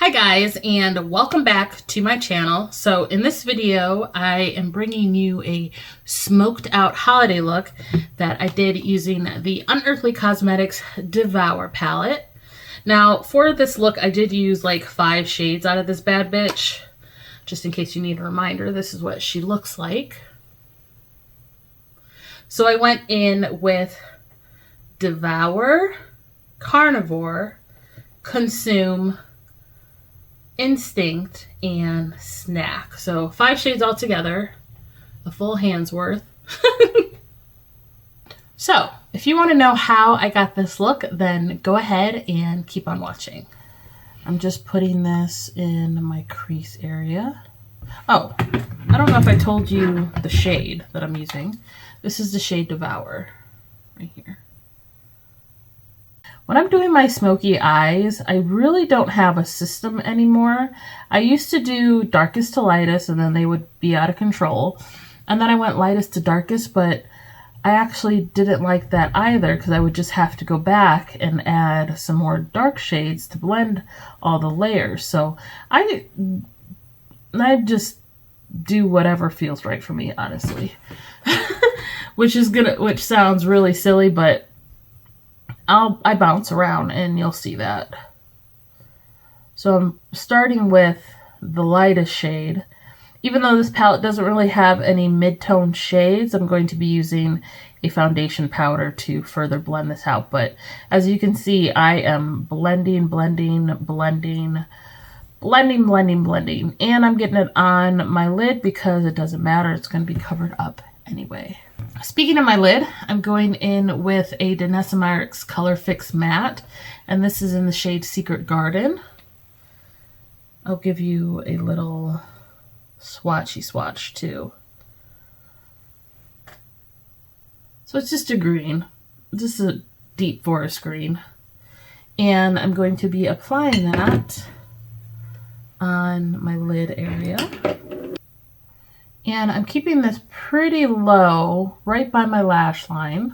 Hi guys, and welcome back to my channel. So in this video, I am bringing you a smoked out holiday look that I did using the Unearthly Cosmetics Devour palette. Now for this look, I did use like 5 shades out of this bad bitch. Just in case you need a reminder, this is what she looks like. So I went in with Devour, Carnivore, Consume, Instinct, and Snack. So 5 shades altogether, a full hand's worth. So if you want to know how I got this look, then go ahead and keep on watching. I'm just putting this in my crease area. Oh, I don't know if I told you the shade that I'm using. This is the shade Devour right here. When I'm doing my smoky eyes, I really don't have a system anymore. I used to do darkest to lightest and then they would be out of control. And then I went lightest to darkest, but I actually didn't like that either because I would just have to go back and add some more dark shades to blend all the layers. So I just do whatever feels right for me, honestly. which sounds really silly, but I bounce around and you'll see that. So I'm starting with the lightest shade. Even though this palette doesn't really have any mid-tone shades, I'm going to be using a foundation powder to further blend this out. But as you can see, I am blending. And I'm getting it on my lid because it doesn't matter. It's going to be covered up anyway. Speaking of my lid, I'm going in with a Denesamyrix Color Fix Matte, and this is in the shade Secret Garden. I'll give you a little swatchy swatch too. So it's just a green. This is a deep forest green. And I'm going to be applying that on my lid area. And I'm keeping this pretty low, right by my lash line.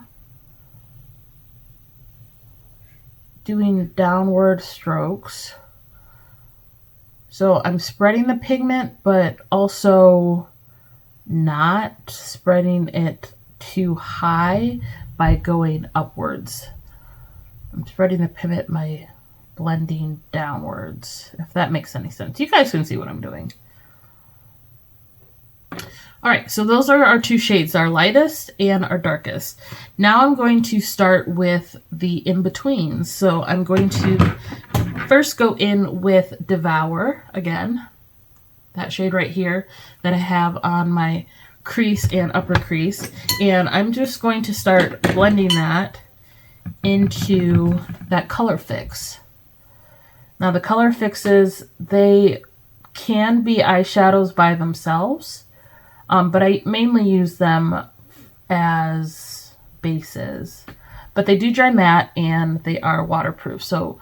Doing downward strokes. So I'm spreading the pigment, but also not spreading it too high by going upwards. I'm spreading the pigment by blending downwards, if that makes any sense. You guys can see what I'm doing. All right, so those are our 2 shades, our lightest and our darkest. Now I'm going to start with the in-betweens. So I'm going to first go in with Devour again, that shade right here that I have on my crease and upper crease. And I'm just going to start blending that into that color fix. Now the color fixes, they can be eyeshadows by themselves. But I mainly use them as bases. But they do dry matte and they are waterproof. So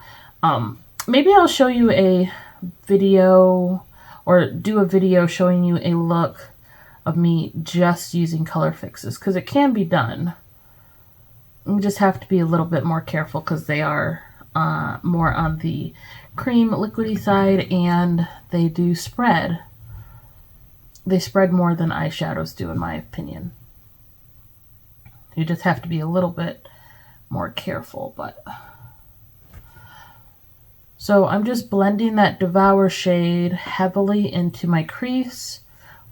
maybe I'll show you a video or do a video showing you a look of me just using color fixes, because it can be done. You just have to be a little bit more careful because they are more on the cream liquidy side and they do spread. They spread more than eyeshadows do, in my opinion. You just have to be a little bit more careful, but... So I'm just blending that Devour shade heavily into my crease.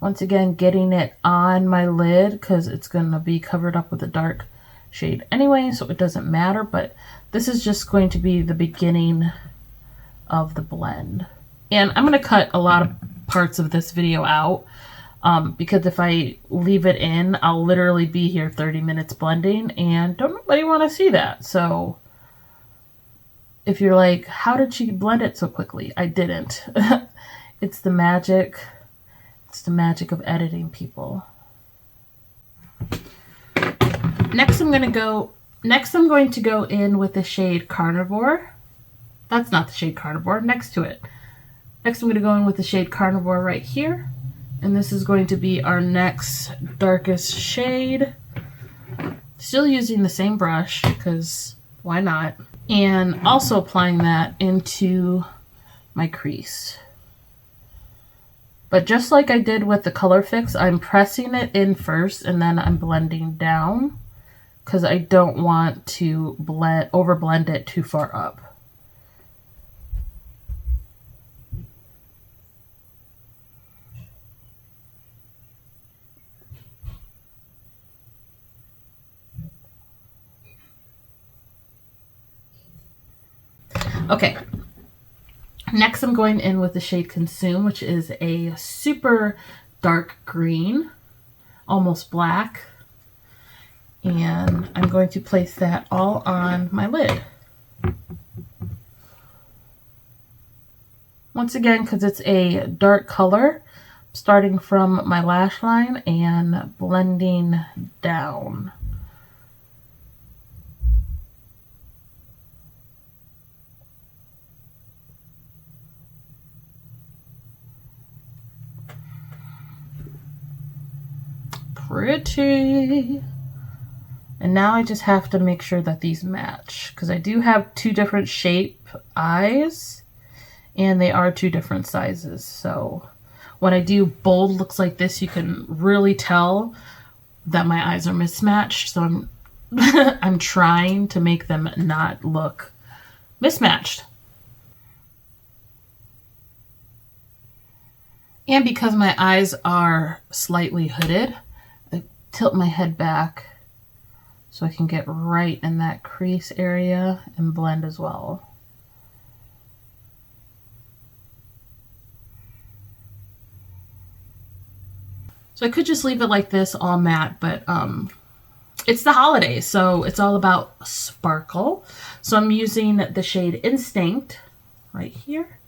Once again, getting it on my lid because it's going to be covered up with a dark shade anyway, so it doesn't matter, but this is just going to be the beginning of the blend. And I'm going to cut a lot of parts of this video out because if I leave it in, I'll literally be here 30 minutes blending and don't nobody want to see that. So if you're like, how did she blend it so quickly? I didn't. It's the magic of editing, people. Next I'm going to go in with the shade Carnivore. That's not the shade Carnivore, next to it. Next I'm going to go in with the shade Carnivore right here. And this is going to be our next darkest shade. Still using the same brush because why not? And also applying that into my crease. But just like I did with the color fix, I'm pressing it in first and then I'm blending down because I don't want to over blend it too far up. Okay, next I'm going in with the shade Consume, which is a super dark green, almost black. And I'm going to place that all on my lid. Once again, because it's a dark color, starting from my lash line and blending down. Pretty. And now I just have to make sure that these match, because I do have two different shape eyes and they are two different sizes. So when I do bold looks like this, you can really tell that my eyes are mismatched. So I'm I'm trying to make them not look mismatched. And because my eyes are slightly hooded, I tilt my head back so I can get right in that crease area and blend as well. So I could just leave it like this, all matte, but it's the holidays, so it's all about sparkle. So I'm using the shade Instinct right here.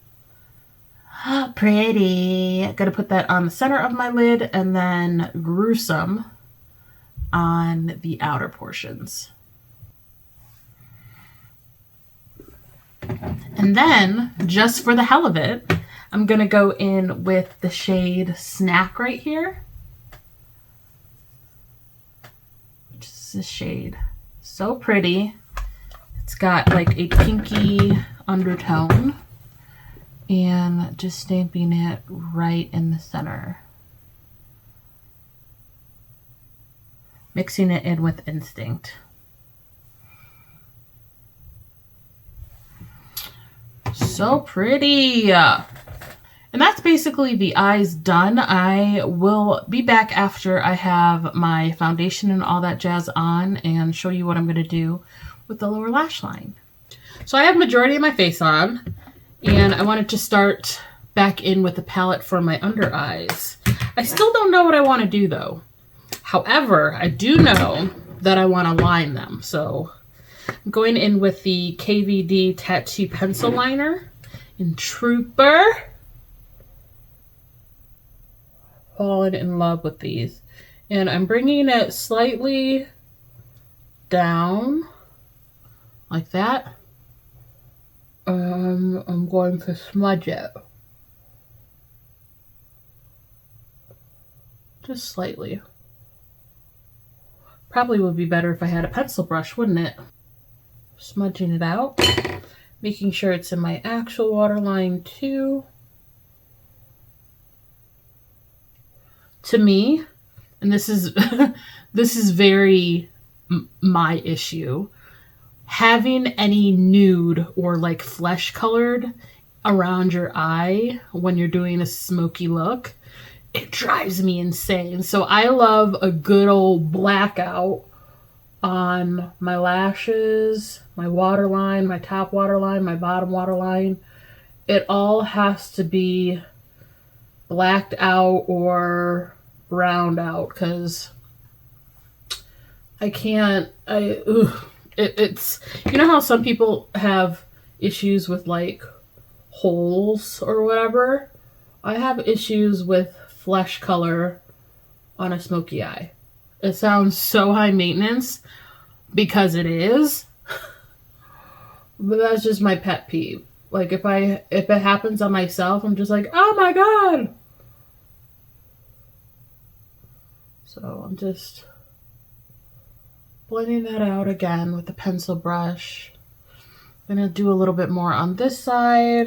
Oh, pretty. I'm gonna put that on the center of my lid and then Gruesome on the outer portions. And then, just for the hell of it, I'm gonna go in with the shade Snack right here. Which is this shade. So pretty. It's got like a pinky undertone. And just stamping it right in the center. Mixing it in with Instinct. So pretty. And that's basically the eyes done. I will be back after I have my foundation and all that jazz on and show you what I'm going to do with the lower lash line. So I have majority of my face on. And I wanted to start back in with the palette for my under eyes. I still don't know what I want to do though. However, I do know that I want to line them. So I'm going in with the KVD Tattoo Pencil Liner in Trooper. Fallen in love with these. And I'm bringing it slightly down like that. I'm going to smudge it. Just slightly. Probably would be better if I had a pencil brush, wouldn't it? Smudging it out. Making sure it's in my actual waterline too. To me, and this is this is very my issue, having any nude or like flesh colored around your eye when you're doing a smoky look, it drives me insane. So I love a good old blackout on my lashes, my waterline, my top waterline, my bottom waterline. It all has to be blacked out or browned out because I can't, it's, you know how some people have issues with like holes or whatever? I have issues with flesh color on a smoky eye. It sounds so high maintenance because it is, but that's just my pet peeve. Like if it happens on myself, I'm just like, oh my God. So I'm just blending that out again with the pencil brush. I'm gonna do a little bit more on this side.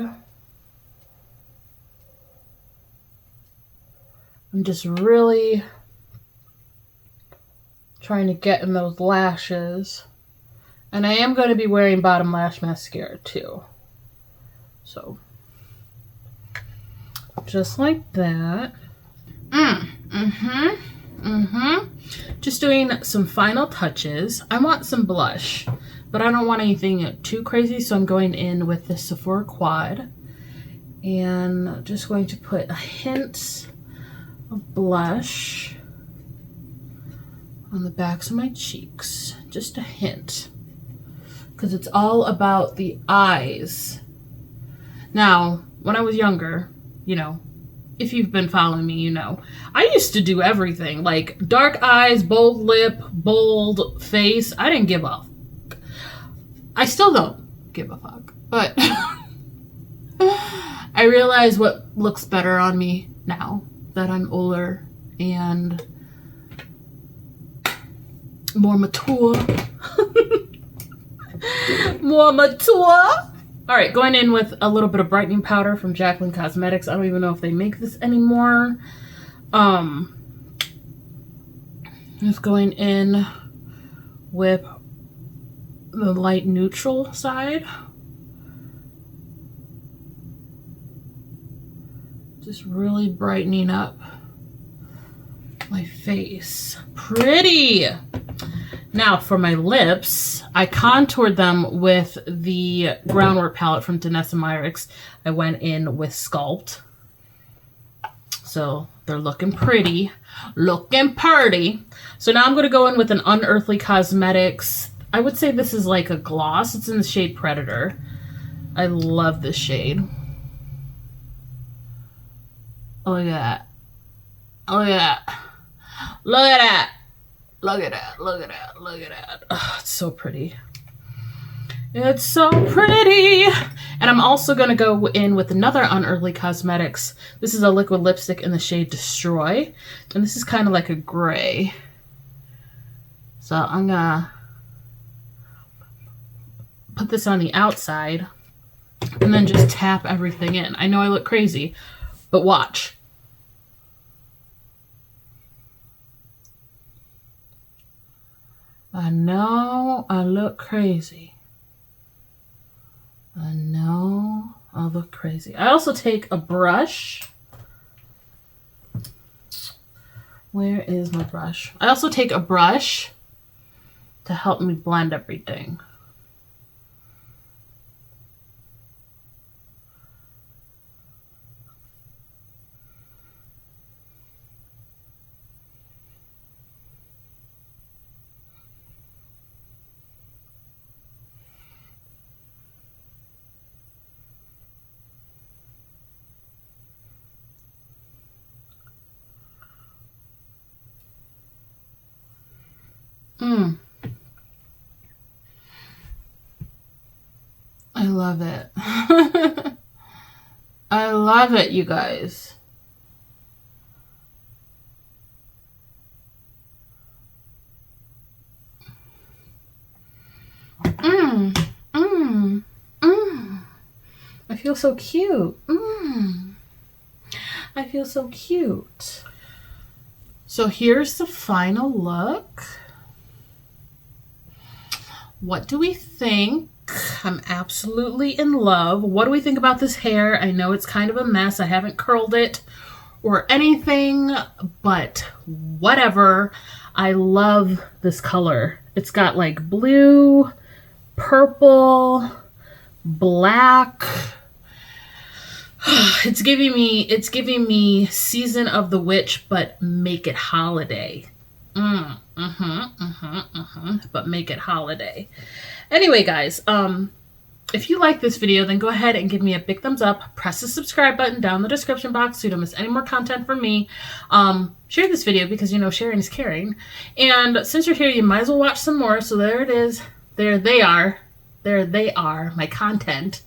I'm just really trying to get in those lashes. And I am going to be wearing bottom lash mascara too. So, just like that. Just doing some final touches. I want some blush, but I don't want anything too crazy, so I'm going in with the Sephora Quad. And just going to put a hint of blush on the backs of my cheeks. Just a hint. Because it's all about the eyes. Now, when I was younger, you know, if you've been following me, you know, I used to do everything. Like, dark eyes, bold lip, bold face. I didn't give a fuck. I still don't give a fuck. But I realize what looks better on me now that I'm older and more mature. More mature. All right, going in with a little bit of brightening powder from Jaclyn Cosmetics. I don't even know if they make this anymore. Just going in with the light neutral side. Just really brightening up my face. Pretty! Now for my lips, I contoured them with the Groundwork palette from Danessa Myricks. I went in with Sculpt. So they're looking pretty. Looking pretty. So now I'm going to go in with an Unearthly Cosmetics. I would say this is like a gloss. It's in the shade Predator. I love this shade. Look at that. Look at that. Look at that. Look at that, look at that, look at that. Oh, it's so pretty. It's so pretty. And I'm also going to go in with another Unearthly Cosmetics. This is a liquid lipstick in the shade Destroy. And this is kind of like a gray. So I'm going to put this on the outside and then just tap everything in. I know I look crazy, but watch. I know I look crazy. I know I look crazy. I also take a brush. Where is my brush? I also take a brush to help me blend everything. I love it. I love it, you guys. I feel so cute. I feel so cute. So here's the final look. What do we think? I'm absolutely in love. What do we think about this hair? I know it's kind of a mess. I haven't curled it or anything, but whatever. I love this color. It's got like blue, purple, black. It's giving me Season of the Witch, but make it holiday. But make it holiday. Anyway, guys, if you like this video, then go ahead and give me a big thumbs up. Press the subscribe button down in the description box so you don't miss any more content from me. Share this video because, you know, sharing is caring. And since you're here, you might as well watch some more. So there it is. There they are. There they are. My content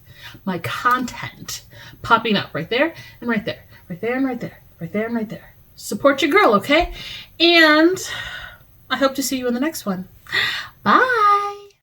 popping up right there and right there. Right there and right there. Right there and right there. Support your girl, okay? And I hope to see you in the next one. Bye.